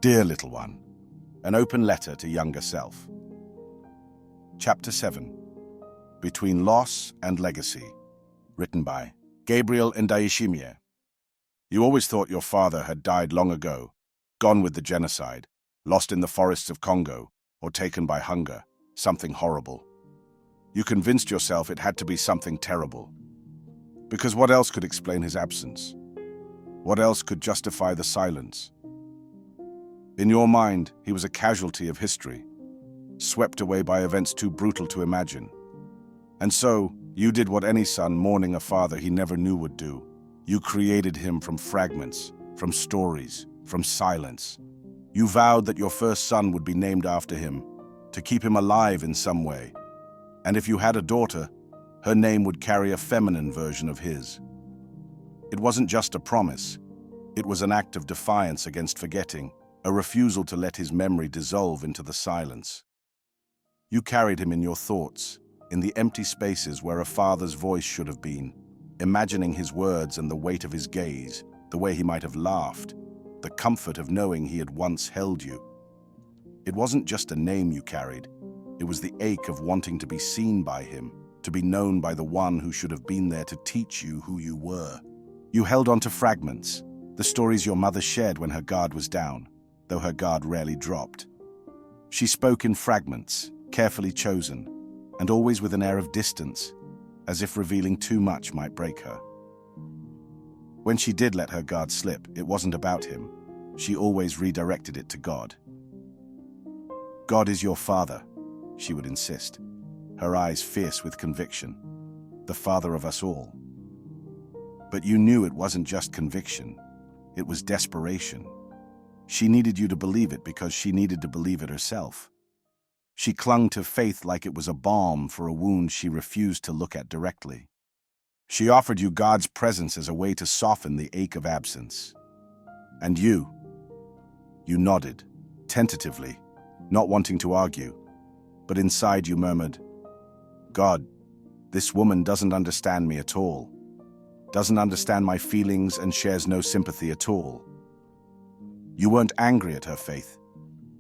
Dear little one, an open letter to younger self. Chapter 7, Between Loss and Legacy, written by Gabriel Ndayishimiye. You always thought your father had died long ago, gone with the genocide, lost in the forests of Congo, or taken by hunger, something horrible. You convinced yourself it had to be something terrible. Because what else could explain his absence? What else could justify the silence? In your mind, he was a casualty of history, swept away by events too brutal to imagine. And so, you did what any son mourning a father he never knew would do. You created him from fragments, from stories, from silence. You vowed that your first son would be named after him, to keep him alive in some way. And if you had a daughter, her name would carry a feminine version of his. It wasn't just a promise. It was an act of defiance against forgetting, a refusal to let his memory dissolve into the silence. You carried him in your thoughts, in the empty spaces where a father's voice should have been, imagining his words and the weight of his gaze, the way he might have laughed, the comfort of knowing he had once held you. It wasn't just a name you carried, it was the ache of wanting to be seen by him, to be known by the one who should have been there to teach you who you were. You held on to fragments, the stories your mother shared when her guard was down, though her guard rarely dropped. She spoke in fragments, carefully chosen, and always with an air of distance, as if revealing too much might break her. When she did let her guard slip, it wasn't about him. She always redirected it to God. God is your father, she would insist, her eyes fierce with conviction, the father of us all. But you knew it wasn't just conviction, it was desperation. She needed you to believe it because she needed to believe it herself. She clung to faith like it was a balm for a wound she refused to look at directly. She offered you God's presence as a way to soften the ache of absence. And you nodded, tentatively, not wanting to argue, but inside you murmured, God, this woman doesn't understand me at all, doesn't understand my feelings and shares no sympathy at all. You weren't angry at her faith.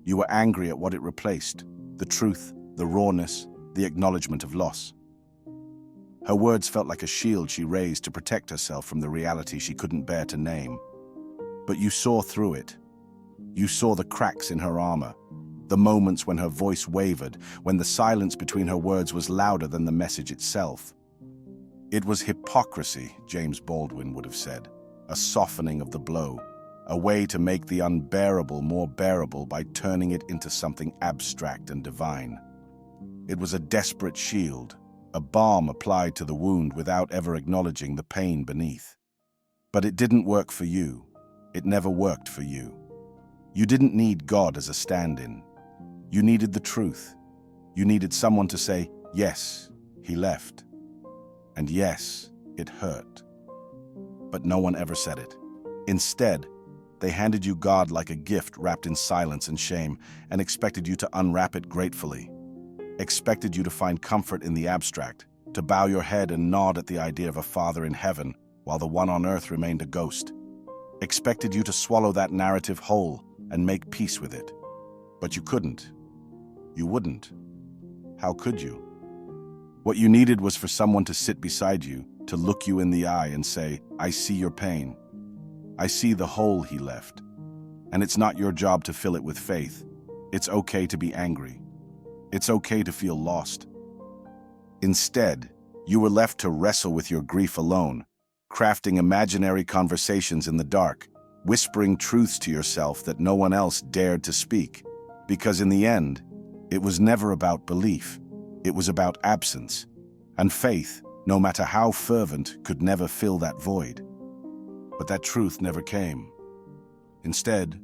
You were angry at what it replaced, the truth, the rawness, the acknowledgement of loss. Her words felt like a shield she raised to protect herself from the reality she couldn't bear to name. But you saw through it. You saw the cracks in her armor, the moments when her voice wavered, when the silence between her words was louder than the message itself. It was hypocrisy, James Baldwin would have said, a softening of the blow, a way to make the unbearable more bearable by turning it into something abstract and divine. It was a desperate shield, a balm applied to the wound without ever acknowledging the pain beneath. But it didn't work for you. It never worked for you. You didn't need God as a stand-in. You needed the truth. You needed someone to say, yes, he left. And yes, it hurt. But no one ever said it. Instead, they handed you God like a gift wrapped in silence and shame, and expected you to unwrap it gratefully. Expected you to find comfort in the abstract, to bow your head and nod at the idea of a father in heaven while the one on earth remained a ghost. Expected you to swallow that narrative whole and make peace with it. But you couldn't. You wouldn't. How could you? What you needed was for someone to sit beside you, to look you in the eye and say, I see your pain. I see the hole he left. And it's not your job to fill it with faith. It's okay to be angry. It's okay to feel lost. Instead, you were left to wrestle with your grief alone, crafting imaginary conversations in the dark, whispering truths to yourself that no one else dared to speak. Because in the end, it was never about belief. It was about absence. And faith, no matter how fervent, could never fill that void. But that truth never came. Instead,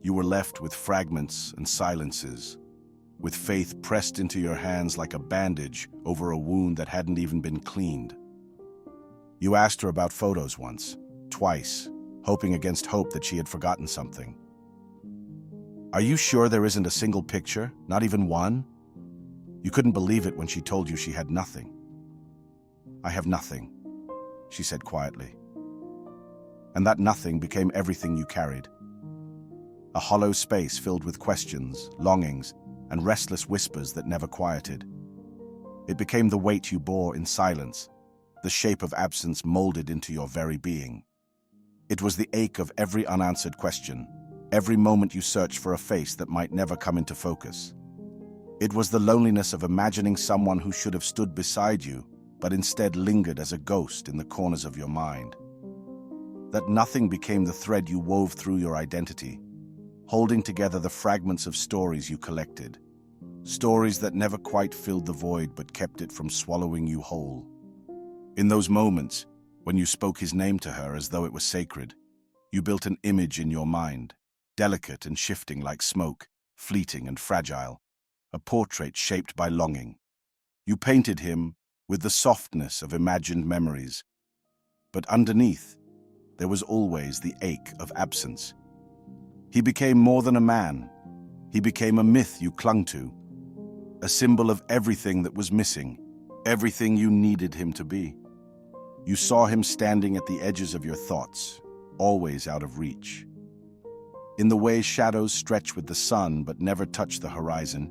you were left with fragments and silences, with faith pressed into your hands like a bandage over a wound that hadn't even been cleaned. You asked her about photos once, twice, hoping against hope that she had forgotten something. Are you sure there isn't a single picture, not even one? You couldn't believe it when she told you she had nothing. I have nothing, she said quietly. And that nothing became everything you carried. a hollow space filled with questions, longings, and restless whispers that never quieted. It became the weight you bore in silence, the shape of absence molded into your very being. It was the ache of every unanswered question, every moment you searched for a face that might never come into focus. It was the loneliness of imagining someone who should have stood beside you, but instead lingered as a ghost in the corners of your mind. That nothing became the thread you wove through your identity, holding together the fragments of stories you collected. Stories that never quite filled the void but kept it from swallowing you whole. In those moments, when you spoke his name to her as though it was sacred, you built an image in your mind, delicate and shifting like smoke, fleeting and fragile, a portrait shaped by longing. You painted him with the softness of imagined memories, but underneath, there was always the ache of absence. He became more than a man. He became a myth you clung to, a symbol of everything that was missing, everything you needed him to be. You saw him standing at the edges of your thoughts, always out of reach. In the way shadows stretch with the sun but never touch the horizon,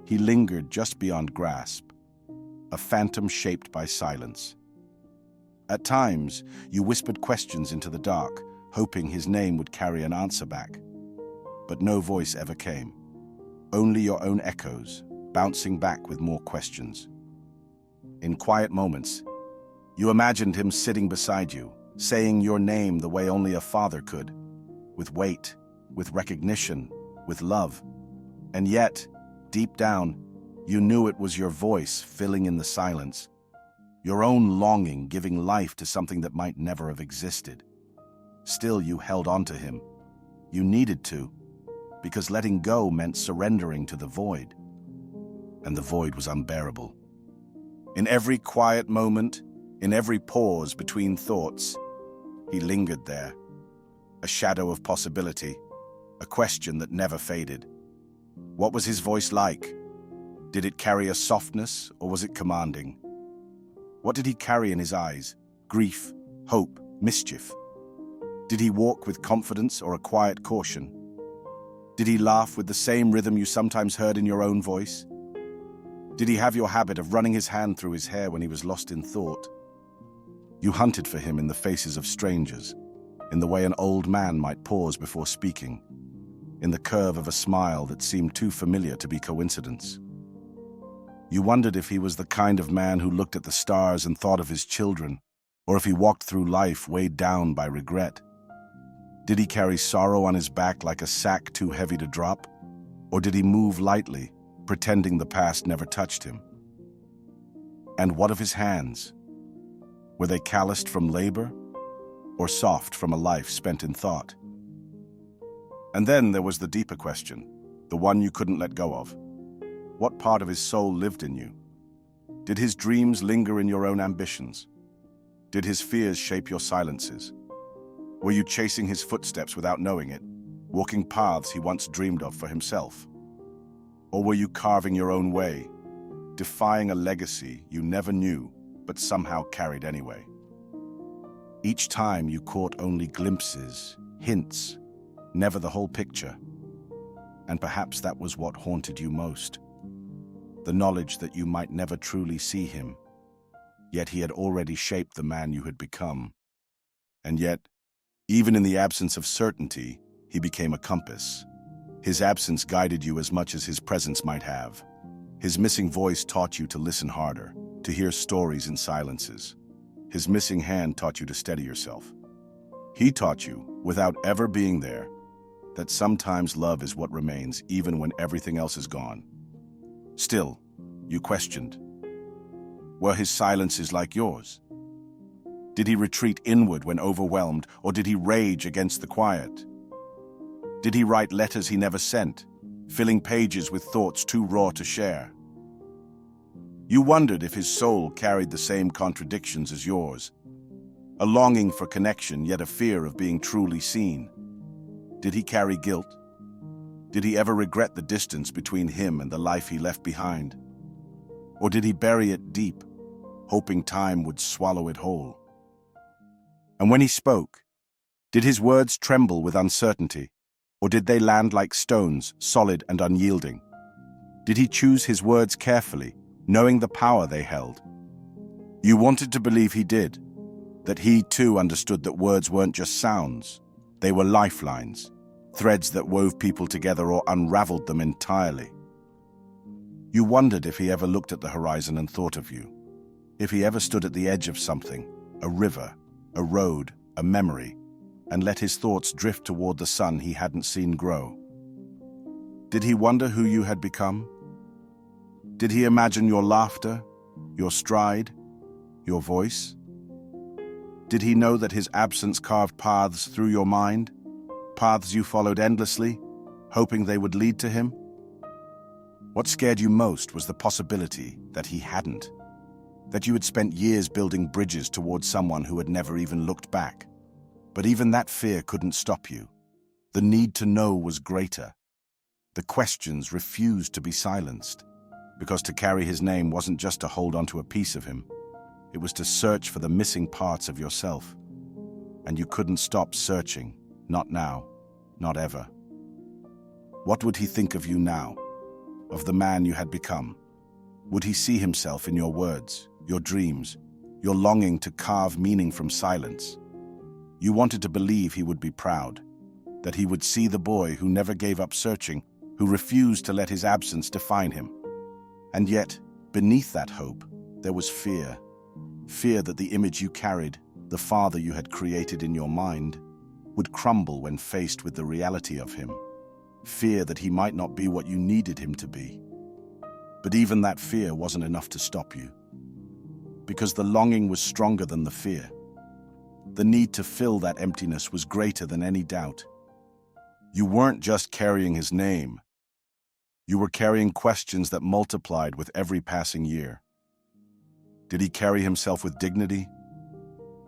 he lingered just beyond grasp, a phantom shaped by silence. At times, you whispered questions into the dark, hoping his name would carry an answer back. But no voice ever came, only your own echoes, bouncing back with more questions. In quiet moments, you imagined him sitting beside you, saying your name the way only a father could, with weight, with recognition, with love. And yet, deep down, you knew it was your voice filling in the silence, your own longing giving life to something that might never have existed. Still, you held on to him. You needed to, because letting go meant surrendering to the void. And the void was unbearable. In every quiet moment, in every pause between thoughts, he lingered there, a shadow of possibility, a question that never faded. What was his voice like? Did it carry a softness, or was it commanding? What did he carry in his eyes? Grief, hope, mischief? Did he walk with confidence or a quiet caution? Did he laugh with the same rhythm you sometimes heard in your own voice? Did he have your habit of running his hand through his hair when he was lost in thought? You hunted for him in the faces of strangers, in the way an old man might pause before speaking, in the curve of a smile that seemed too familiar to be coincidence. You wondered if he was the kind of man who looked at the stars and thought of his children, or if he walked through life weighed down by regret. Did he carry sorrow on his back like a sack too heavy to drop? Or did he move lightly, pretending the past never touched him? And what of his hands? Were they calloused from labor, or soft from a life spent in thought? And then there was the deeper question, the one you couldn't let go of. What part of his soul lived in you? Did his dreams linger in your own ambitions? Did his fears shape your silences? Were you chasing his footsteps without knowing it, walking paths he once dreamed of for himself? Or were you carving your own way, defying a legacy you never knew but somehow carried anyway? Each time you caught only glimpses, hints, never the whole picture. And perhaps that was what haunted you most. The knowledge that you might never truly see him, yet he had already shaped the man you had become. And yet, even in the absence of certainty, he became a compass. His absence guided you as much as his presence might have. His missing voice taught you to listen harder, to hear stories in silences. His missing hand taught you to steady yourself. He taught you, without ever being there, that sometimes love is what remains even when everything else is gone. Still, you questioned. Were his silences like yours? Did he retreat inward when overwhelmed, or did he rage against the quiet? Did he write letters he never sent, filling pages with thoughts too raw to share? You wondered if his soul carried the same contradictions as yours, a longing for connection, yet a fear of being truly seen. Did he carry guilt? Did he ever regret the distance between him and the life he left behind? Or did he bury it deep, hoping time would swallow it whole? And when he spoke, did his words tremble with uncertainty? Or did they land like stones, solid and unyielding? Did he choose his words carefully, knowing the power they held? You wanted to believe he did, that he too understood that words weren't just sounds. They were lifelines, threads that wove people together or unraveled them entirely. You wondered if he ever looked at the horizon and thought of you, if he ever stood at the edge of something, a river, a road, a memory, and let his thoughts drift toward the sun he hadn't seen grow. Did he wonder who you had become? Did he imagine your laughter, your stride, your voice? Did he know that his absence carved paths through your mind, paths you followed endlessly, hoping they would lead to him? What scared you most was the possibility that he hadn't, that you had spent years building bridges towards someone who had never even looked back. But even that fear couldn't stop you. The need to know was greater. The questions refused to be silenced, because to carry his name wasn't just to hold onto a piece of him. It was to search for the missing parts of yourself. And you couldn't stop searching, not now, not ever. What would he think of you now, of the man you had become? Would he see himself in your words, your dreams, your longing to carve meaning from silence? You wanted to believe he would be proud, that he would see the boy who never gave up searching, who refused to let his absence define him. And yet, beneath that hope, there was fear. Fear that the image you carried, the father you had created in your mind, would crumble when faced with the reality of him. Fear that he might not be what you needed him to be. But even that fear wasn't enough to stop you, because the longing was stronger than the fear. The need to fill that emptiness was greater than any doubt. You weren't just carrying his name. You were carrying questions that multiplied with every passing year. Did he carry himself with dignity?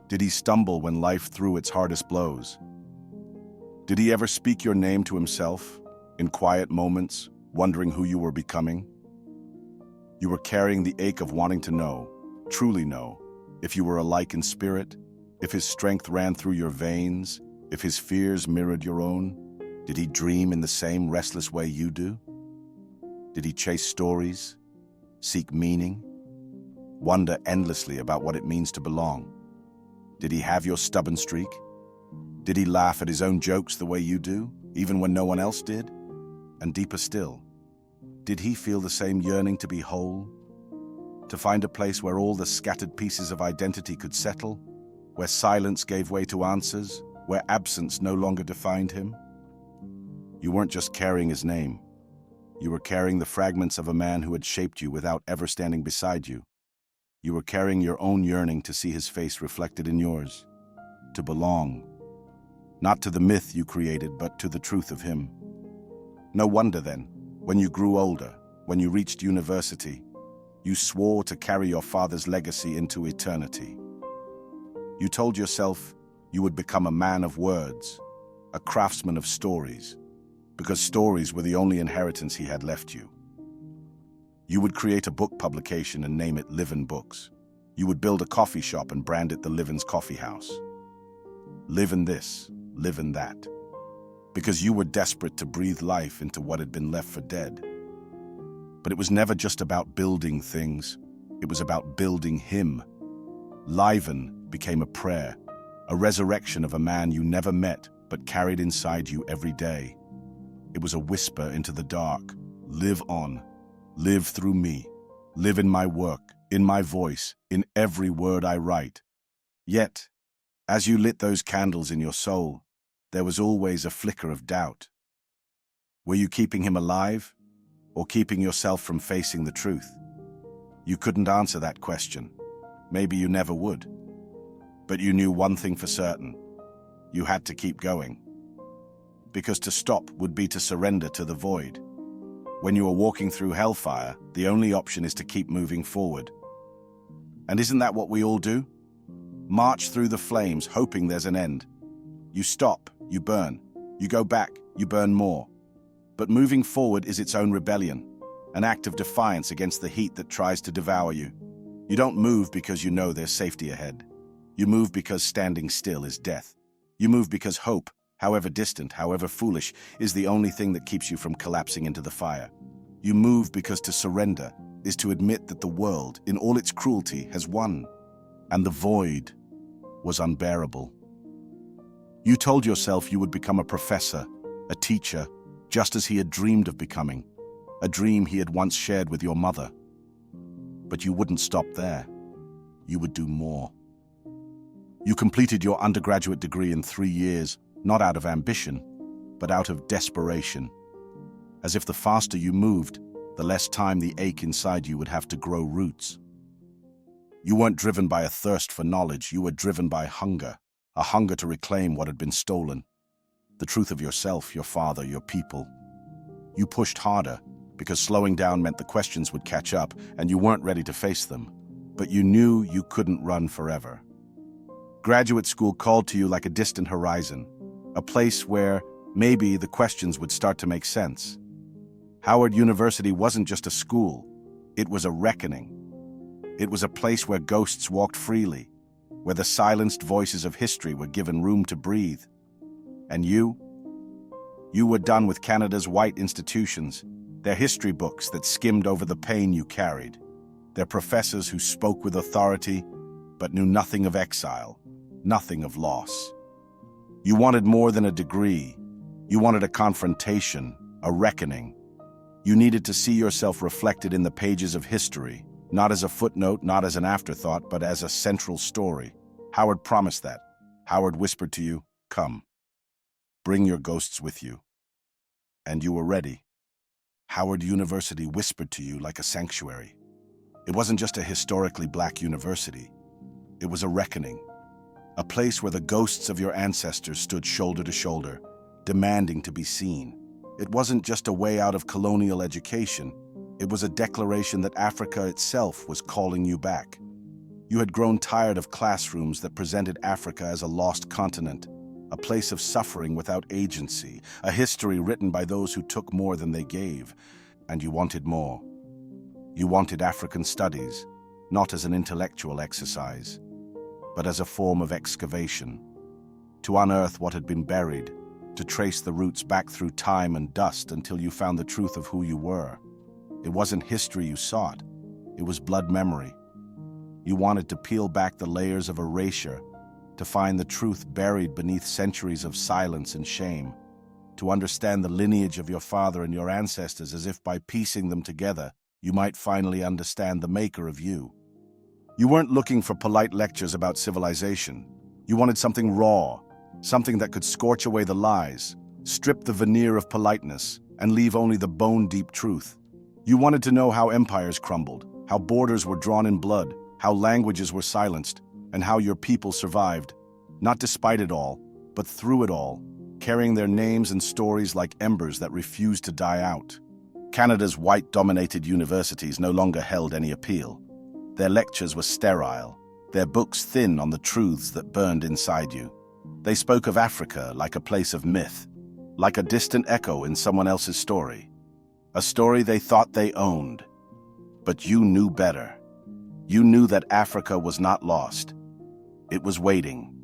Did he stumble when life threw its hardest blows? Did he ever speak your name to himself, in quiet moments, wondering who you were becoming? You were carrying the ache of wanting to know, truly know, if you were alike in spirit, if his strength ran through your veins, if his fears mirrored your own. Did he dream in the same restless way you do? Did he chase stories, seek meaning, wonder endlessly about what it means to belong? Did he have your stubborn streak? Did he laugh at his own jokes the way you do, even when no one else did? And deeper still, did he feel the same yearning to be whole? To find a place where all the scattered pieces of identity could settle? Where silence gave way to answers? Where absence no longer defined him? You weren't just carrying his name. You were carrying the fragments of a man who had shaped you without ever standing beside you. You were carrying your own yearning to see his face reflected in yours, to belong, not to the myth you created, but to the truth of him. No wonder then, when you grew older, when you reached university, you swore to carry your father's legacy into eternity. You told yourself you would become a man of words, a craftsman of stories, because stories were the only inheritance he had left you. You would create a book publication and name it Livin' Books. You would build a coffee shop and brand it the Livin's Coffee House. Live in this, live in that. Because you were desperate to breathe life into what had been left for dead. But it was never just about building things. It was about building him. Liven became a prayer, a resurrection of a man you never met but carried inside you every day. It was a whisper into the dark. Live on. Live through me. Live in my work, in my voice, in every word I write. Yet, as you lit those candles in your soul, there was always a flicker of doubt. Were you keeping him alive, or keeping yourself from facing the truth? You couldn't answer that question. Maybe you never would. But you knew one thing for certain. You had to keep going. Because to stop would be to surrender to the void. When you are walking through hellfire, the only option is to keep moving forward. And isn't that what we all do? March through the flames, hoping there's an end. You stop, you burn. You go back, you burn more. But moving forward is its own rebellion, an act of defiance against the heat that tries to devour you. You don't move because you know there's safety ahead. You move because standing still is death. You move because hope, however distant, however foolish, is the only thing that keeps you from collapsing into the fire. You move because to surrender is to admit that the world, in all its cruelty, has won, and the void was unbearable. You told yourself you would become a professor, a teacher, just as he had dreamed of becoming, a dream he had once shared with your mother. But you wouldn't stop there. You would do more. You completed your undergraduate degree in 3 years, not out of ambition, but out of desperation. As if the faster you moved, the less time the ache inside you would have to grow roots. You weren't driven by a thirst for knowledge, you were driven by hunger, a hunger to reclaim what had been stolen. The truth of yourself, your father, your people. You pushed harder, because slowing down meant the questions would catch up, and you weren't ready to face them. But you knew you couldn't run forever. Graduate school called to you like a distant horizon, a place where maybe the questions would start to make sense. Howard University wasn't just a school, it was a reckoning. It was a place where ghosts walked freely, where the silenced voices of history were given room to breathe. And you were done with Canada's white institutions, their history books that skimmed over the pain you carried, their professors who spoke with authority but knew nothing of exile, nothing of loss. You wanted more than a degree. You wanted a confrontation, a reckoning. You needed to see yourself reflected in the pages of history, not as a footnote, not as an afterthought, but as a central story. Howard promised that. Howard whispered to you, "Come. Bring your ghosts with you." And you were ready. Howard University whispered to you like a sanctuary. It wasn't just a historically black university. It was a reckoning. A place where the ghosts of your ancestors stood shoulder to shoulder, demanding to be seen. It wasn't just a way out of colonial education. It was a declaration that Africa itself was calling you back. You had grown tired of classrooms that presented Africa as a lost continent, a place of suffering without agency, a history written by those who took more than they gave, and you wanted more. You wanted African studies, not as an intellectual exercise, but as a form of excavation, to unearth what had been buried, to trace the roots back through time and dust until you found the truth of who you were. It wasn't history you sought, it was blood memory. You wanted to peel back the layers of erasure, to find the truth buried beneath centuries of silence and shame, to understand the lineage of your father and your ancestors as if by piecing them together, you might finally understand the maker of you. You weren't looking for polite lectures about civilization. You wanted something raw, something that could scorch away the lies, strip the veneer of politeness, and leave only the bone-deep truth. You wanted to know how empires crumbled, how borders were drawn in blood, how languages were silenced, and how your people survived, not despite it all, but through it all, carrying their names and stories like embers that refused to die out. Canada's white-dominated universities no longer held any appeal. Their lectures were sterile, their books thin on the truths that burned inside you. They spoke of Africa like a place of myth, like a distant echo in someone else's story, a story they thought they owned. But you knew better. You knew that Africa was not lost. It was waiting.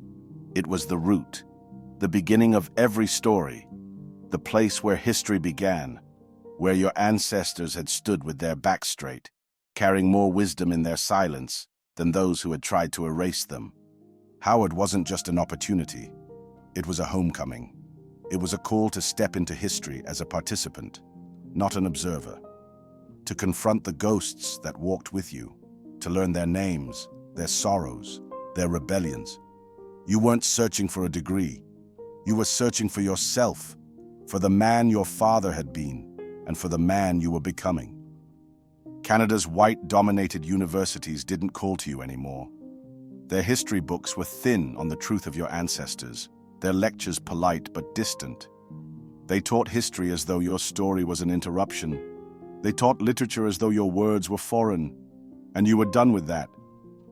It was the root, the beginning of every story, the place where history began, where your ancestors had stood with their backs straight, carrying more wisdom in their silence than those who had tried to erase them. Howard wasn't just an opportunity. It was a homecoming. It was a call to step into history as a participant, not an observer, to confront the ghosts that walked with you, to learn their names, their sorrows, their rebellions. You weren't searching for a degree. You were searching for yourself, for the man your father had been, and for the man you were becoming. Canada's white-dominated universities didn't call to you anymore. Their history books were thin on the truth of your ancestors, their lectures polite but distant. They taught history as though your story was an interruption. They taught literature as though your words were foreign. And you were done with that.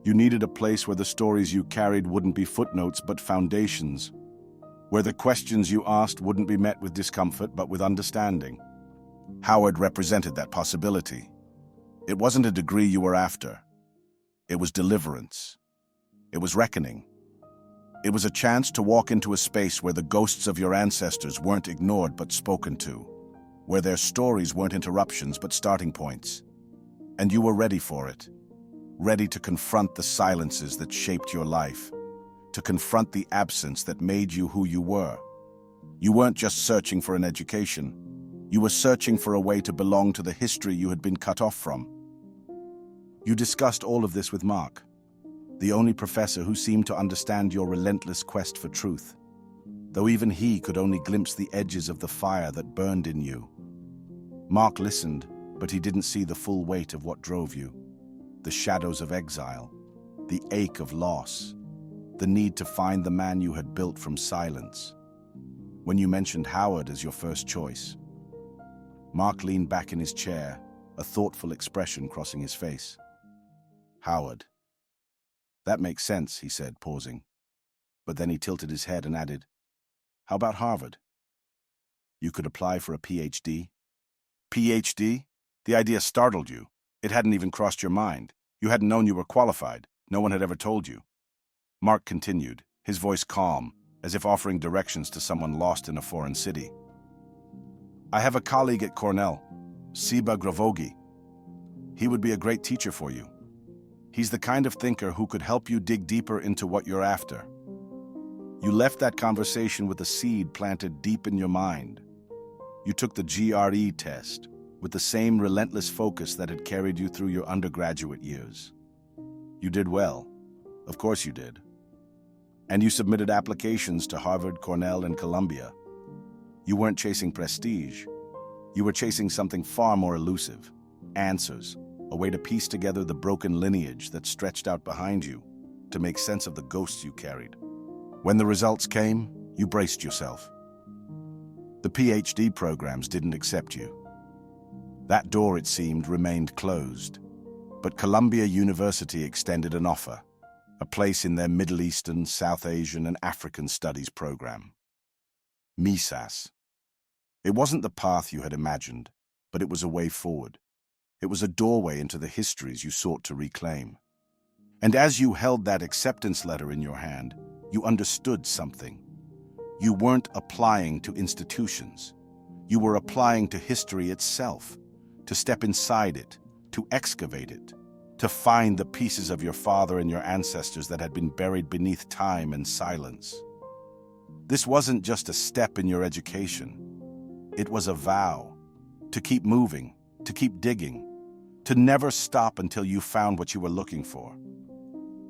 You needed a place where the stories you carried wouldn't be footnotes but foundations, where the questions you asked wouldn't be met with discomfort but with understanding. Howard represented that possibility. It wasn't a degree you were after. It was deliverance. It was reckoning. It was a chance to walk into a space where the ghosts of your ancestors weren't ignored but spoken to, where their stories weren't interruptions but starting points. And you were ready for it, ready to confront the silences that shaped your life, to confront the absence that made you who you were. You weren't just searching for an education. You were searching for a way to belong to the history you had been cut off from. You discussed all of this with Mark, the only professor who seemed to understand your relentless quest for truth, though even he could only glimpse the edges of the fire that burned in you. Mark listened, but he didn't see the full weight of what drove you. The shadows of exile, the ache of loss, the need to find the man you had built from silence. When you mentioned Howard as your first choice, Mark leaned back in his chair, a thoughtful expression crossing his face. Howard. That makes sense, he said, pausing. But then he tilted his head and added, how about Harvard? You could apply for a PhD. PhD? The idea startled you. It hadn't even crossed your mind. You hadn't known you were qualified. No one had ever told you. Mark continued, his voice calm, as if offering directions to someone lost in a foreign city. I have a colleague at Cornell, Siba Gravogi. He would be a great teacher for you. He's the kind of thinker who could help you dig deeper into what you're after. You left that conversation with a seed planted deep in your mind. You took the GRE test with the same relentless focus that had carried you through your undergraduate years. You did well. Of course you did. And you submitted applications to Harvard, Cornell, and Columbia. You weren't chasing prestige. You were chasing something far more elusive. Answers. A way to piece together the broken lineage that stretched out behind you, to make sense of the ghosts you carried. When the results came, you braced yourself. The PhD programs didn't accept you. That door, it seemed, remained closed. But Columbia University extended an offer, a place in their Middle Eastern, South Asian, and African Studies program. MISAS. It wasn't the path you had imagined, but it was a way forward. It was a doorway into the histories you sought to reclaim. And as you held that acceptance letter in your hand, you understood something. You weren't applying to institutions. You were applying to history itself, to step inside it, to excavate it, to find the pieces of your father and your ancestors that had been buried beneath time and silence. This wasn't just a step in your education. It was a vow to keep moving, to keep digging, to never stop until you found what you were looking for.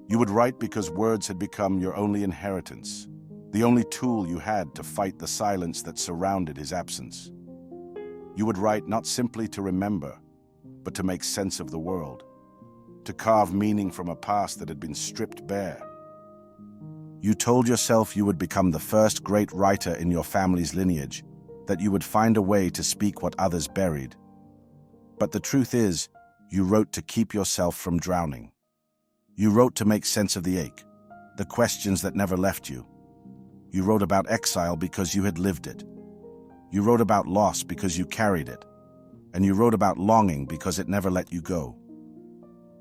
You would write because words had become your only inheritance, the only tool you had to fight the silence that surrounded his absence. You would write not simply to remember, but to make sense of the world, to carve meaning from a past that had been stripped bare. You told yourself you would become the first great writer in your family's lineage, that you would find a way to speak what others buried. But the truth is, you wrote to keep yourself from drowning. You wrote to make sense of the ache, the questions that never left you. You wrote about exile because you had lived it. You wrote about loss because you carried it. And you wrote about longing because it never let you go.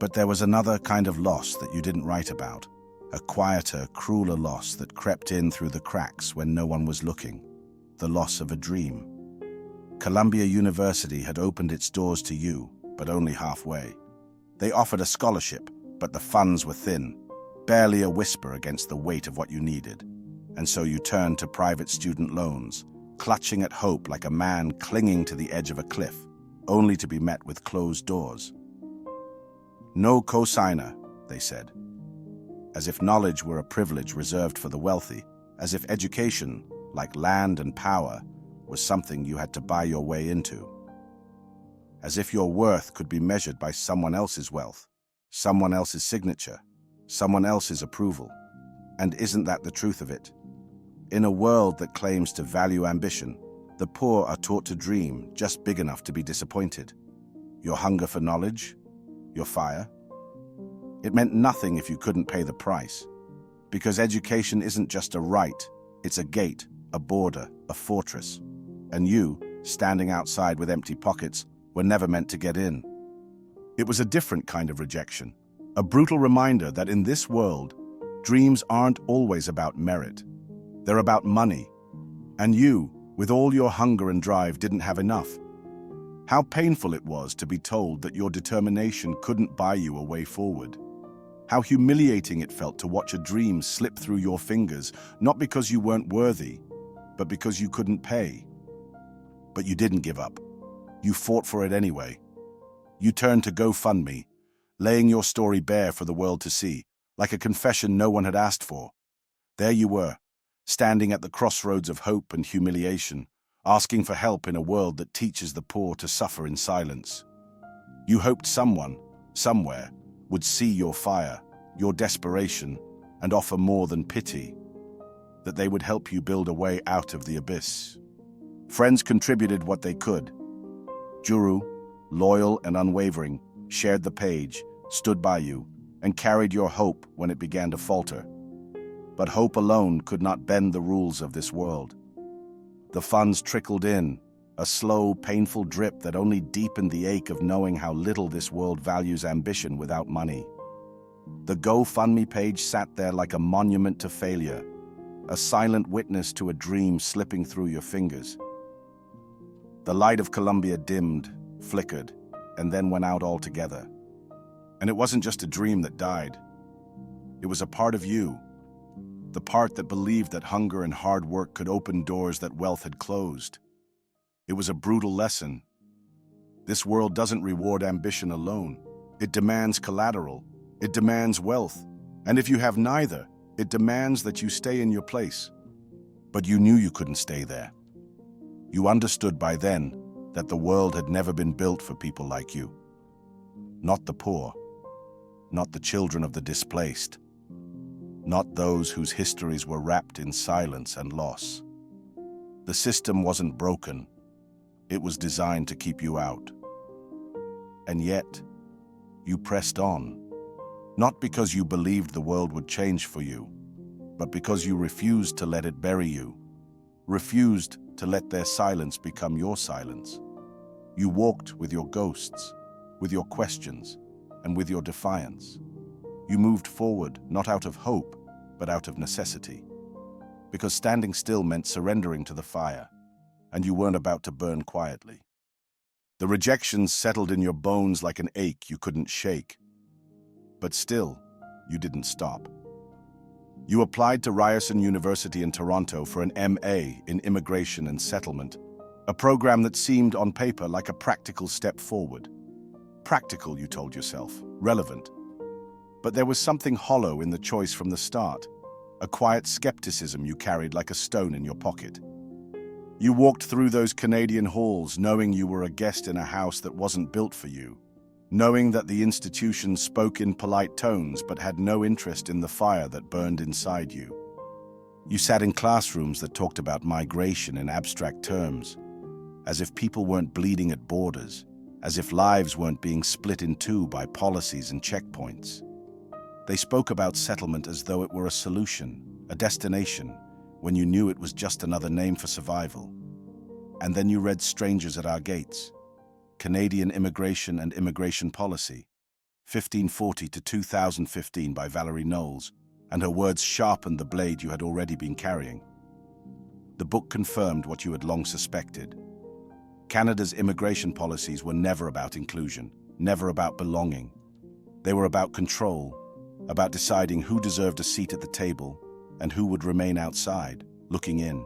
But there was another kind of loss that you didn't write about, a quieter, crueler loss that crept in through the cracks when no one was looking, the loss of a dream. Columbia University had opened its doors to you, but only halfway. They offered a scholarship, but the funds were thin, barely a whisper against the weight of what you needed. And so you turned to private student loans, clutching at hope like a man clinging to the edge of a cliff, only to be met with closed doors. No cosigner, they said. As if knowledge were a privilege reserved for the wealthy, as if education, like land and power, was something you had to buy your way into. As if your worth could be measured by someone else's wealth, someone else's signature, someone else's approval. And isn't that the truth of it? In a world that claims to value ambition, the poor are taught to dream just big enough to be disappointed. Your hunger for knowledge, your fire. It meant nothing if you couldn't pay the price. Because education isn't just a right, it's a gate, a border, a fortress. And you, standing outside with empty pockets, were never meant to get in. It was a different kind of rejection, a brutal reminder that in this world, Dreams aren't always about merit. They're about money. And you, with all your hunger and drive, didn't have enough. How painful it was to be told that your determination couldn't buy you a way forward. How humiliating it felt to watch a dream slip through your fingers, not because you weren't worthy, but because you couldn't pay. But you didn't give up. You fought for it anyway. You turned to GoFundMe, laying your story bare for the world to see, like a confession no one had asked for. There you were, standing at the crossroads of hope and humiliation, asking for help in a world that teaches the poor to suffer in silence. You hoped someone, somewhere, would see your fire, your desperation, and offer more than pity, that they would help you build a way out of the abyss. Friends contributed what they could. Juru, loyal and unwavering, shared the page, stood by you, and carried your hope when it began to falter. But hope alone could not bend the rules of this world. The funds trickled in, a slow, painful drip that only deepened the ache of knowing how little this world values ambition without money. The GoFundMe page sat there like a monument to failure, a silent witness to a dream slipping through your fingers. The light of Colombia dimmed, flickered, and then went out altogether. And it wasn't just a dream that died. It was a part of you, the part that believed that hunger and hard work could open doors that wealth had closed. It was a brutal lesson. This world doesn't reward ambition alone. It demands collateral. It demands wealth. And if you have neither, it demands that you stay in your place. But you knew you couldn't stay there. You understood by then that the world had never been built for people like you. Not the poor, not the children of the displaced, not those whose histories were wrapped in silence and loss. The system wasn't broken. It was designed to keep you out. And yet, you pressed on, not because you believed the world would change for you, but because you refused to let it bury you, refused to let their silence become your silence. You walked with your ghosts, with your questions, and with your defiance. You moved forward, not out of hope, but out of necessity. Because standing still meant surrendering to the fire, and you weren't about to burn quietly. The rejections settled in your bones like an ache you couldn't shake. But still, you didn't stop. You applied to Ryerson University in Toronto for an MA in Immigration and Settlement, a program that seemed on paper like a practical step forward. Practical, you told yourself, relevant. But there was something hollow in the choice from the start, a quiet skepticism you carried like a stone in your pocket. You walked through those Canadian halls knowing you were a guest in a house that wasn't built for you, knowing that the institution spoke in polite tones but had no interest in the fire that burned inside you. You sat in classrooms that talked about migration in abstract terms, as if people weren't bleeding at borders, as if lives weren't being split in two by policies and checkpoints. They spoke about settlement as though it were a solution, a destination, when you knew it was just another name for survival. And then you read Strangers at Our Gates, Canadian Immigration and Immigration Policy, 1540 to 2015 by Valerie Knowles, and her words sharpened the blade you had already been carrying. The book confirmed what you had long suspected. Canada's immigration policies were never about inclusion, never about belonging. They were about control, about deciding who deserved a seat at the table and who would remain outside, looking in.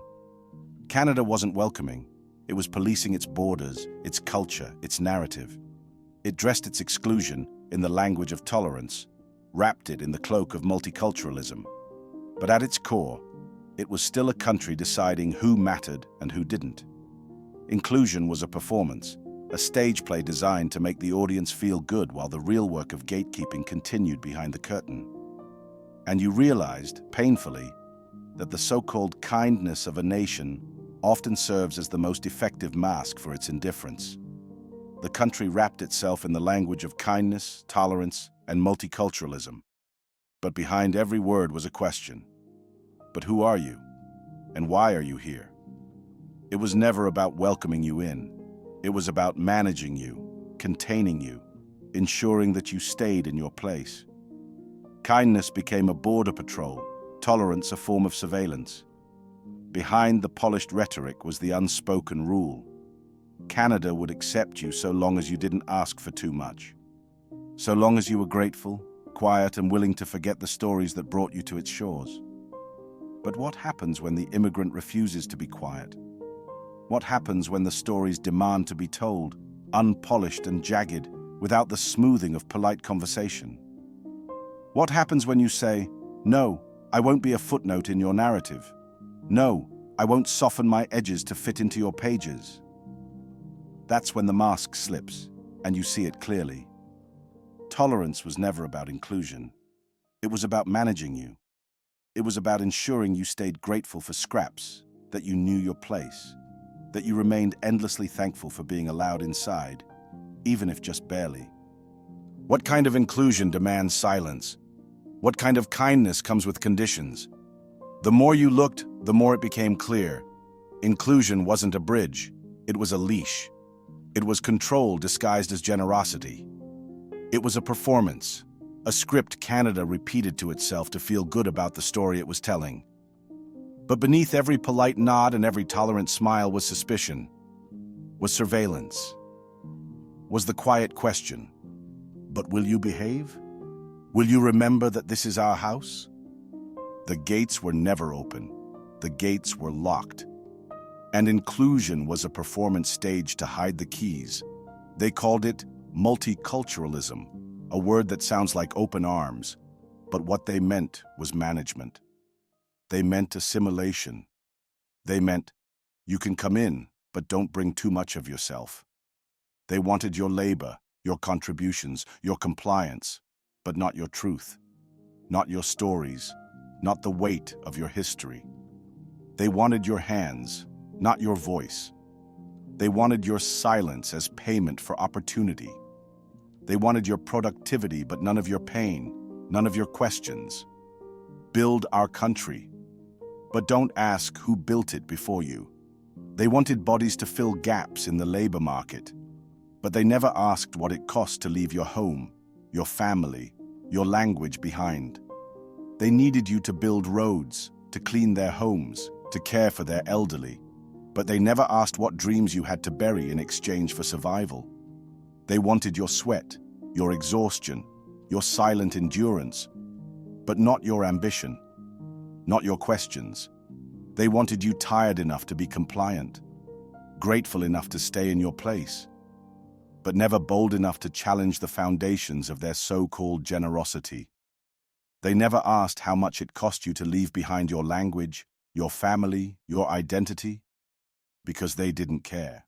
Canada wasn't welcoming. It was policing its borders, its culture, its narrative. It dressed its exclusion in the language of tolerance, wrapped it in the cloak of multiculturalism. But at its core, it was still a country deciding who mattered and who didn't. Inclusion was a performance, a stage play designed to make the audience feel good while the real work of gatekeeping continued behind the curtain. And you realized, painfully, that the so-called kindness of a nation often serves as the most effective mask for its indifference. The country wrapped itself in the language of kindness, tolerance, and multiculturalism. But behind every word was a question. But who are you? And why are you here? It was never about welcoming you in. It was about managing you, containing you, ensuring that you stayed in your place. Kindness became a border patrol, tolerance a form of surveillance. Behind the polished rhetoric was the unspoken rule. Canada would accept you so long as you didn't ask for too much. So long as you were grateful, quiet, and willing to forget the stories that brought you to its shores. But what happens when the immigrant refuses to be quiet? What happens when the stories demand to be told, unpolished and jagged, without the smoothing of polite conversation? What happens when you say, "No, I won't be a footnote in your narrative. No, I won't soften my edges to fit into your pages"? That's when the mask slips, and you see it clearly. Tolerance was never about inclusion. It was about managing you. It was about ensuring you stayed grateful for scraps, that you knew your place, that you remained endlessly thankful for being allowed inside, even if just barely. What kind of inclusion demands silence? What kind of kindness comes with conditions? The more you looked, the more it became clear. Inclusion wasn't a bridge, it was a leash. It was control disguised as generosity. It was a performance, a script Canada repeated to itself to feel good about the story it was telling. But beneath every polite nod and every tolerant smile was suspicion, was surveillance, was the quiet question, "But will you behave? Will you remember that this is our house?" The gates were never open. The gates were locked. And inclusion was a performance stage to hide the keys. They called it multiculturalism, a word that sounds like open arms, but what they meant was management. They meant assimilation. They meant, you can come in, but don't bring too much of yourself. They wanted your labor, your contributions, your compliance, but not your truth, not your stories, not the weight of your history. They wanted your hands, not your voice. They wanted your silence as payment for opportunity. They wanted your productivity, but none of your pain, none of your questions. Build our country, but don't ask who built it before you. They wanted bodies to fill gaps in the labor market, but they never asked what it cost to leave your home, your family, your language behind. They needed you to build roads, to clean their homes, to care for their elderly, but they never asked what dreams you had to bury in exchange for survival. They wanted your sweat, your exhaustion, your silent endurance, but not your ambition, not your questions. They wanted you tired enough to be compliant, grateful enough to stay in your place, but never bold enough to challenge the foundations of their so-called generosity. They never asked how much it cost you to leave behind your language, your family, your identity, because they didn't care.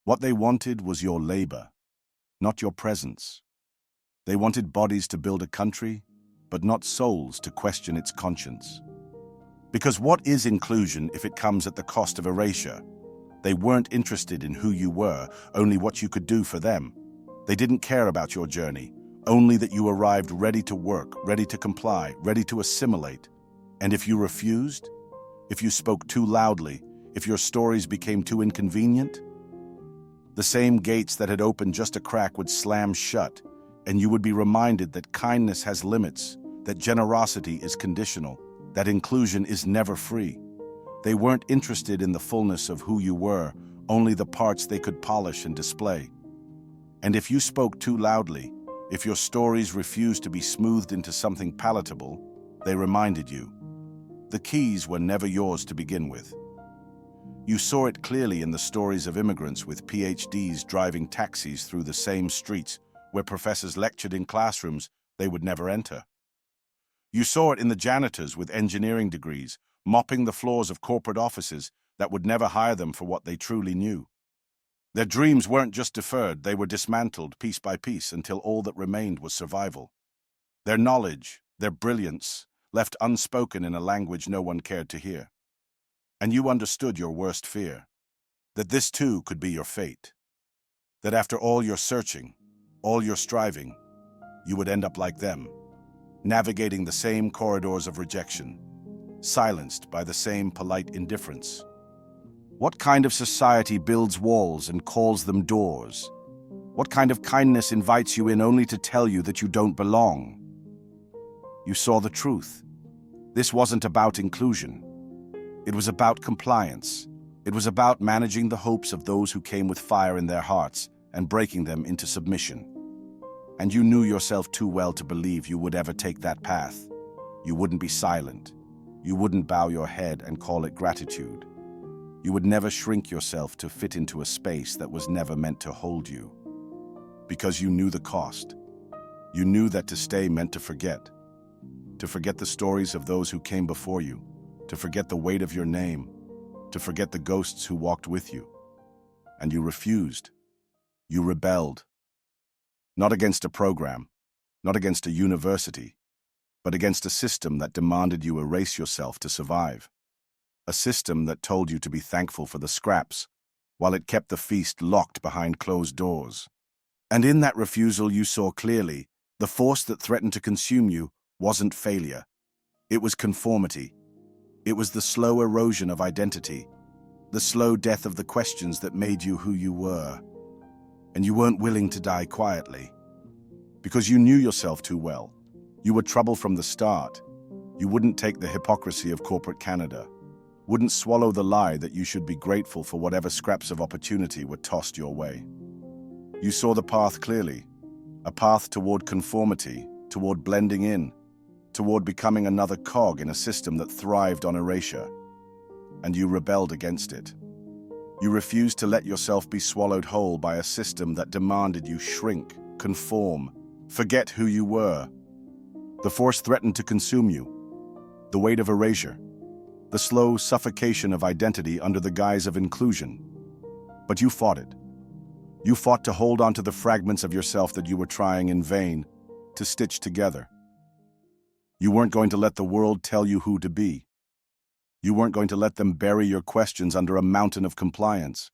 What they wanted was your labor, not your presence. They wanted bodies to build a country, but not souls to question its conscience. Because what is inclusion if it comes at the cost of erasure? They weren't interested in who you were, only what you could do for them. They didn't care about your journey, only that you arrived ready to work, ready to comply, ready to assimilate. And if you refused, if you spoke too loudly, if your stories became too inconvenient, the same gates that had opened just a crack would slam shut, and you would be reminded that kindness has limits, that generosity is conditional, that inclusion is never free. They weren't interested in the fullness of who you were, only the parts they could polish and display. And if you spoke too loudly, if your stories refused to be smoothed into something palatable, they reminded you, the keys were never yours to begin with. You saw it clearly in the stories of immigrants with PhDs driving taxis through the same streets where professors lectured in classrooms they would never enter. You saw it in the janitors with engineering degrees mopping the floors of corporate offices that would never hire them for what they truly knew. Their dreams weren't just deferred, they were dismantled piece by piece until all that remained was survival. Their knowledge, their brilliance, left unspoken in a language no one cared to hear. And you understood your worst fear, that this too could be your fate. That after all your searching, all your striving, you would end up like them, navigating the same corridors of rejection, silenced by the same polite indifference. What kind of society builds walls and calls them doors? What kind of kindness invites you in only to tell you that you don't belong? You saw the truth. This wasn't about inclusion. It was about compliance. It was about managing the hopes of those who came with fire in their hearts and breaking them into submission. And you knew yourself too well to believe you would ever take that path. You wouldn't be silent. You wouldn't bow your head and call it gratitude. You would never shrink yourself to fit into a space that was never meant to hold you. Because you knew the cost. You knew that to stay meant to forget the stories of those who came before you, to forget the weight of your name, to forget the ghosts who walked with you. And you refused. You rebelled. Not against a program, not against a university, but against a system that demanded you erase yourself to survive. A system that told you to be thankful for the scraps, while it kept the feast locked behind closed doors. And in that refusal you saw clearly, the force that threatened to consume you wasn't failure. It was conformity. It was the slow erosion of identity, the slow death of the questions that made you who you were. And you weren't willing to die quietly. Because you knew yourself too well. You were trouble from the start. You wouldn't take the hypocrisy of corporate Canada. Wouldn't swallow the lie that you should be grateful for whatever scraps of opportunity were tossed your way. You saw the path clearly. A path toward conformity, toward blending in, toward becoming another cog in a system that thrived on erasure. And you rebelled against it. You refused to let yourself be swallowed whole by a system that demanded you shrink, conform, forget who you were. The force threatened to consume you. The weight of erasure. The slow suffocation of identity under the guise of inclusion. But you fought it. You fought to hold on to the fragments of yourself that you were trying in vain to stitch together. You weren't going to let the world tell you who to be. You weren't going to let them bury your questions under a mountain of compliance.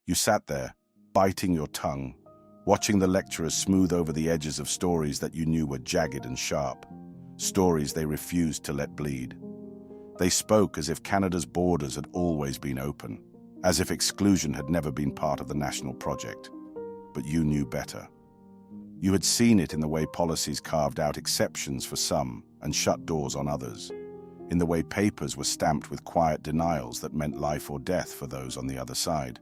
You sat there, biting your tongue, watching the lecturers smooth over the edges of stories that you knew were jagged and sharp, stories they refused to let bleed. They spoke as if Canada's borders had always been open, as if exclusion had never been part of the national project. But you knew better. You had seen it in the way policies carved out exceptions for some and shut doors on others, in the way papers were stamped with quiet denials that meant life or death for those on the other side.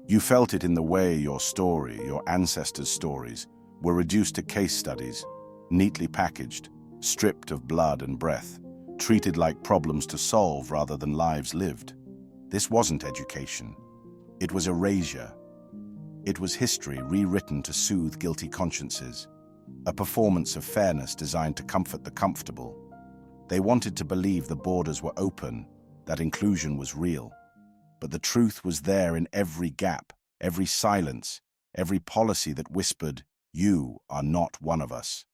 You felt it in the way your story, your ancestors' stories, were reduced to case studies, neatly packaged, stripped of blood and breath, treated like problems to solve rather than lives lived. This wasn't education. It was erasure. It was history rewritten to soothe guilty consciences, a performance of fairness designed to comfort the comfortable. They wanted to believe the borders were open, that inclusion was real. But the truth was there in every gap, every silence, every policy that whispered, "You are not one of us."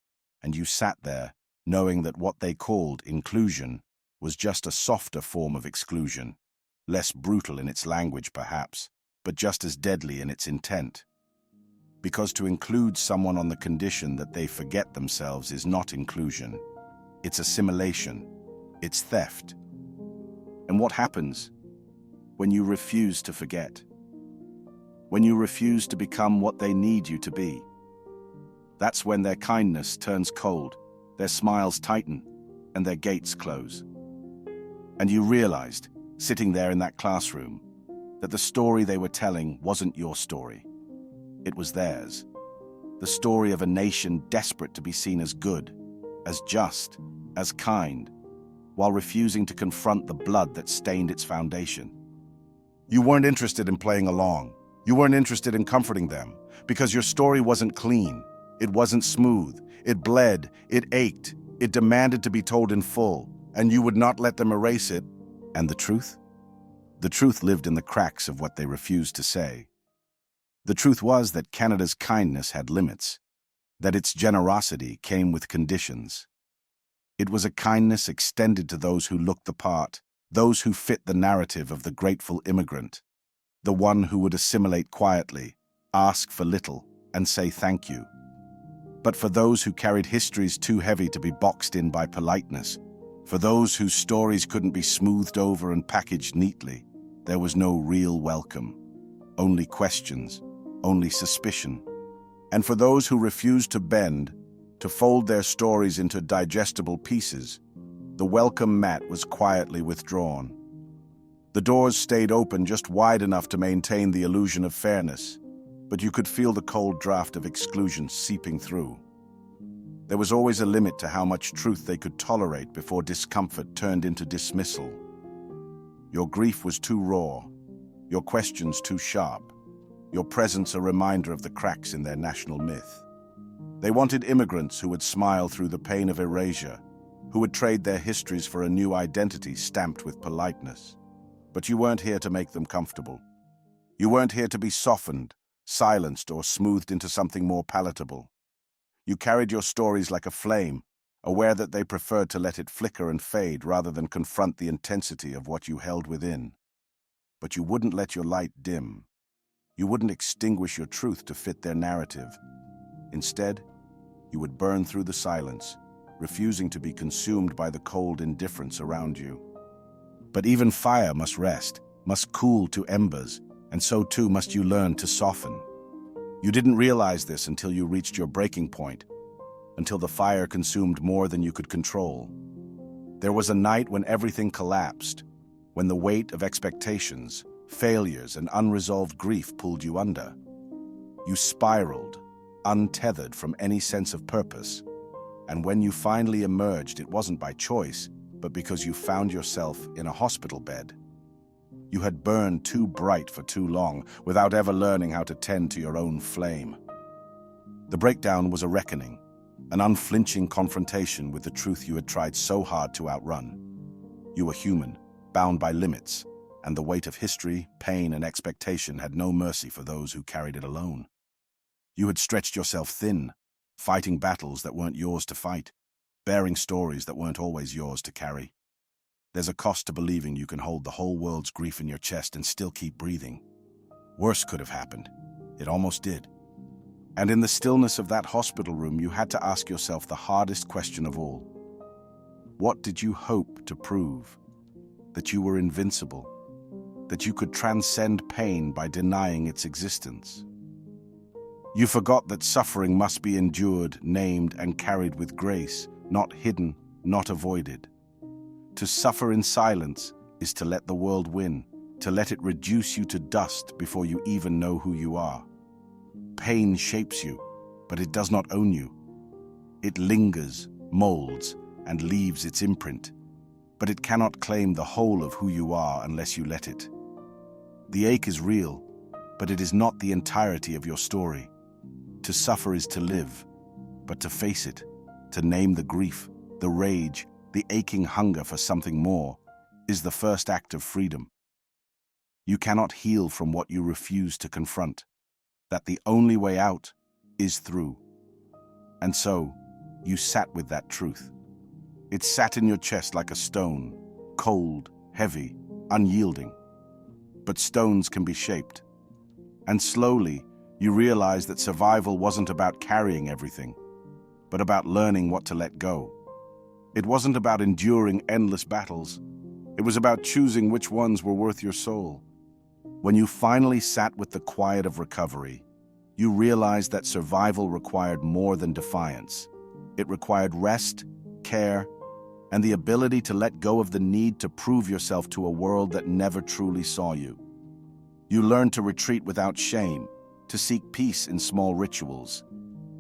And you sat there, knowing that what they called inclusion was just a softer form of exclusion, less brutal in its language perhaps, but just as deadly in its intent. Because to include someone on the condition that they forget themselves is not inclusion. It's assimilation. It's theft. And what happens when you refuse to forget? When you refuse to become what they need you to be? That's when their kindness turns cold, their smiles tighten, and their gates close. And you realized, sitting there in that classroom, that the story they were telling wasn't your story. It was theirs. The story of a nation desperate to be seen as good, as just, as kind, while refusing to confront the blood that stained its foundation. You weren't interested in playing along. You weren't interested in comforting them, because your story wasn't clean. It wasn't smooth. It bled. It ached. It demanded to be told in full, and you would not let them erase it. And the truth? The truth lived in the cracks of what they refused to say. The truth was that Canada's kindness had limits, that its generosity came with conditions. It was a kindness extended to those who looked the part, those who fit the narrative of the grateful immigrant, the one who would assimilate quietly, ask for little, and say thank you. But for those who carried histories too heavy to be boxed in by politeness, for those whose stories couldn't be smoothed over and packaged neatly, there was no real welcome, only questions, only suspicion. And for those who refused to bend, to fold their stories into digestible pieces, the welcome mat was quietly withdrawn. The doors stayed open just wide enough to maintain the illusion of fairness, but you could feel the cold draft of exclusion seeping through. There was always a limit to how much truth they could tolerate before discomfort turned into dismissal. Your grief was too raw, your questions too sharp, your presence a reminder of the cracks in their national myth. They wanted immigrants who would smile through the pain of erasure, who would trade their histories for a new identity stamped with politeness. But you weren't here to make them comfortable. You weren't here to be softened, silenced, or smoothed into something more palatable. You carried your stories like a flame, aware that they preferred to let it flicker and fade rather than confront the intensity of what you held within. But you wouldn't let your light dim. You wouldn't extinguish your truth to fit their narrative. Instead, you would burn through the silence, refusing to be consumed by the cold indifference around you. But even fire must rest, must cool to embers, and so too must you learn to soften. You didn't realize this until you reached your breaking point, until the fire consumed more than you could control. There was a night when everything collapsed, when the weight of expectations, failures, and unresolved grief pulled you under. You spiraled, untethered from any sense of purpose, and when you finally emerged, it wasn't by choice, but because you found yourself in a hospital bed. You had burned too bright for too long, without ever learning how to tend to your own flame. The breakdown was a reckoning, an unflinching confrontation with the truth you had tried so hard to outrun. You were human, bound by limits, and the weight of history, pain, and expectation had no mercy for those who carried it alone. You had stretched yourself thin, fighting battles that weren't yours to fight, bearing stories that weren't always yours to carry. There's a cost to believing you can hold the whole world's grief in your chest and still keep breathing. Worse could have happened. It almost did. And in the stillness of that hospital room, you had to ask yourself the hardest question of all. What did you hope to prove? That you were invincible? That you could transcend pain by denying its existence? You forgot that suffering must be endured, named, and carried with grace, not hidden, not avoided. To suffer in silence is to let the world win, to let it reduce you to dust before you even know who you are. Pain shapes you, but it does not own you. It lingers, molds, and leaves its imprint, but it cannot claim the whole of who you are unless you let it. The ache is real, but it is not the entirety of your story. To suffer is to live, but to face it, to name the grief, the rage, the aching hunger for something more, is the first act of freedom. You cannot heal from what you refuse to confront, that the only way out is through. And so, you sat with that truth. It sat in your chest like a stone, cold, heavy, unyielding. But stones can be shaped. And slowly, you realized that survival wasn't about carrying everything, but about learning what to let go. It wasn't about enduring endless battles. It was about choosing which ones were worth your soul. When you finally sat with the quiet of recovery, you realized that survival required more than defiance. It required rest, care, and the ability to let go of the need to prove yourself to a world that never truly saw you. You learned to retreat without shame, to seek peace in small rituals,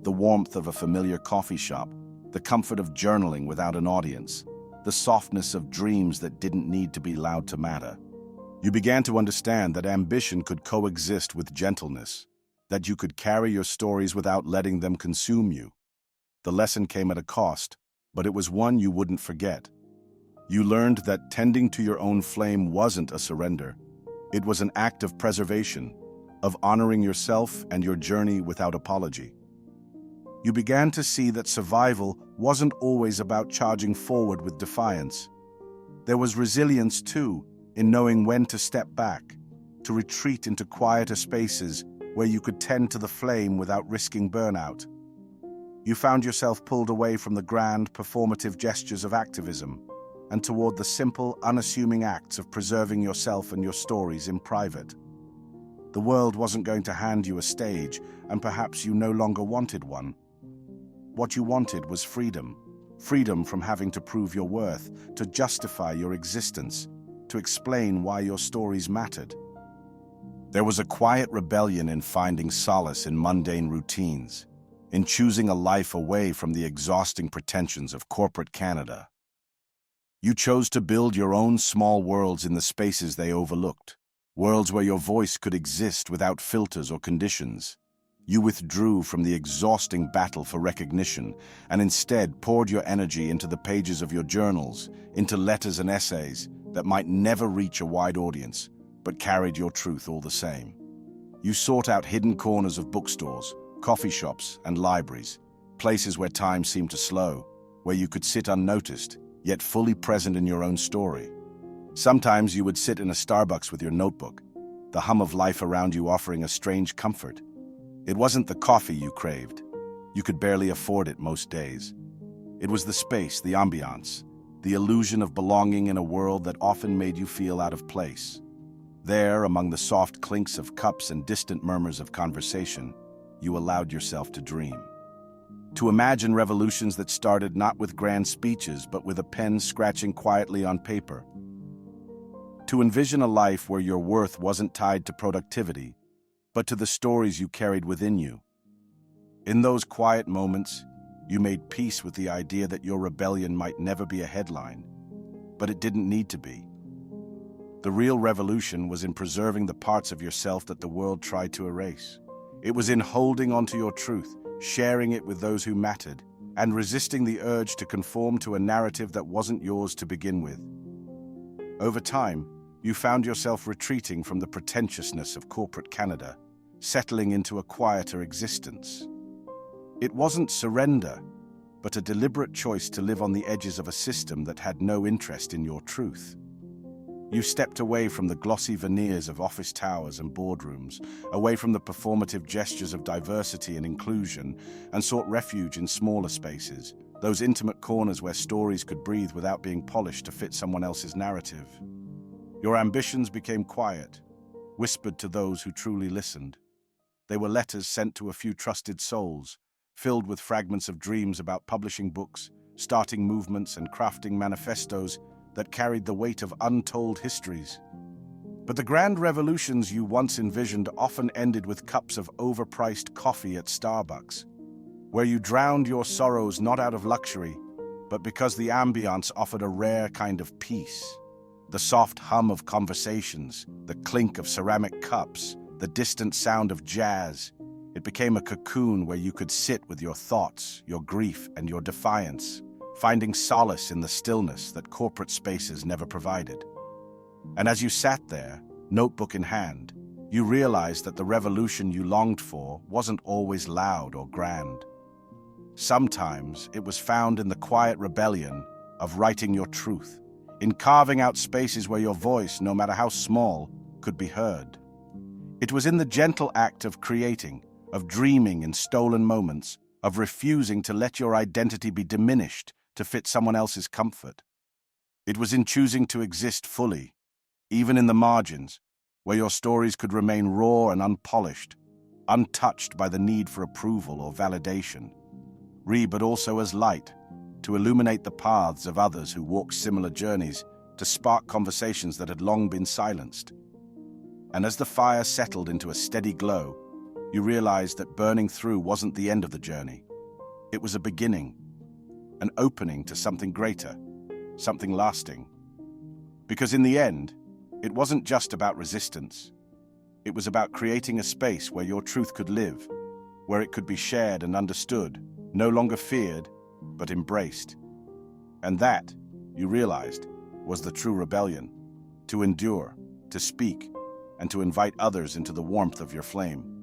the warmth of a familiar coffee shop, the comfort of journaling without an audience, the softness of dreams that didn't need to be loud to matter. You began to understand that ambition could coexist with gentleness, that you could carry your stories without letting them consume you. The lesson came at a cost, but it was one you wouldn't forget. You learned that tending to your own flame wasn't a surrender. It was an act of preservation, of honoring yourself and your journey without apology. You began to see that survival wasn't always about charging forward with defiance. There was resilience, too, in knowing when to step back, to retreat into quieter spaces where you could tend to the flame without risking burnout. You found yourself pulled away from the grand, performative gestures of activism and toward the simple, unassuming acts of preserving yourself and your stories in private. The world wasn't going to hand you a stage, and perhaps you no longer wanted one. what you wanted was freedom. Freedom from having to prove your worth, to justify your existence, to explain why your stories mattered. There was a quiet rebellion in finding solace in mundane routines, in choosing a life away from the exhausting pretensions of corporate Canada. You chose to build your own small worlds in the spaces they overlooked, worlds where your voice could exist without filters or conditions. You withdrew from the exhausting battle for recognition and instead poured your energy into the pages of your journals, into letters and essays that might never reach a wide audience, but carried your truth all the same. You sought out hidden corners of bookstores, coffee shops, and libraries, places where time seemed to slow, where you could sit unnoticed, yet fully present in your own story. Sometimes you would sit in a Starbucks with your notebook, the hum of life around you offering a strange comfort. It wasn't the coffee you craved. You could barely afford it most days. It was the space, the ambiance, the illusion of belonging in a world that often made you feel out of place. There, among the soft clinks of cups and distant murmurs of conversation, you allowed yourself to dream. To imagine revolutions that started not with grand speeches, but with a pen scratching quietly on paper. To envision a life where your worth wasn't tied to productivity, but to the stories you carried within you. In those quiet moments, you made peace with the idea that your rebellion might never be a headline, but it didn't need to be. The real revolution was in preserving the parts of yourself that the world tried to erase. It was in holding onto your truth, sharing it with those who mattered, and resisting the urge to conform to a narrative that wasn't yours to begin with. Over time, you found yourself retreating from the pretentiousness of corporate Canada, settling into a quieter existence. It wasn't surrender, but a deliberate choice to live on the edges of a system that had no interest in your truth. You stepped away from the glossy veneers of office towers and boardrooms, away from the performative gestures of diversity and inclusion, and sought refuge in smaller spaces, those intimate corners where stories could breathe without being polished to fit someone else's narrative. Your ambitions became quiet, whispered to those who truly listened. They were letters sent to a few trusted souls, filled with fragments of dreams about publishing books, starting movements, and crafting manifestos that carried the weight of untold histories. But the grand revolutions you once envisioned often ended with cups of overpriced coffee at Starbucks, where you drowned your sorrows not out of luxury, but because the ambiance offered a rare kind of peace. The soft hum of conversations, the clink of ceramic cups, the distant sound of jazz. It became a cocoon where you could sit with your thoughts, your grief, and your defiance, finding solace in the stillness that corporate spaces never provided. And as you sat there, notebook in hand, you realized that the revolution you longed for wasn't always loud or grand. Sometimes it was found in the quiet rebellion of writing your truth, in carving out spaces where your voice, no matter how small, could be heard. It was in the gentle act of creating, of dreaming in stolen moments, of refusing to let your identity be diminished to fit someone else's comfort. It was in choosing to exist fully, even in the margins, where your stories could remain raw and unpolished, untouched by the need for approval or validation. But also as light, to illuminate the paths of others who walked similar journeys, to spark conversations that had long been silenced. And as the fire settled into a steady glow, you realized that burning through wasn't the end of the journey. It was a beginning, an opening to something greater, something lasting. Because in the end, it wasn't just about resistance. It was about creating a space where your truth could live, where it could be shared and understood, no longer feared, but embraced. And that, you realized, was the true rebellion: to endure, to speak, and to invite others into the warmth of your flame.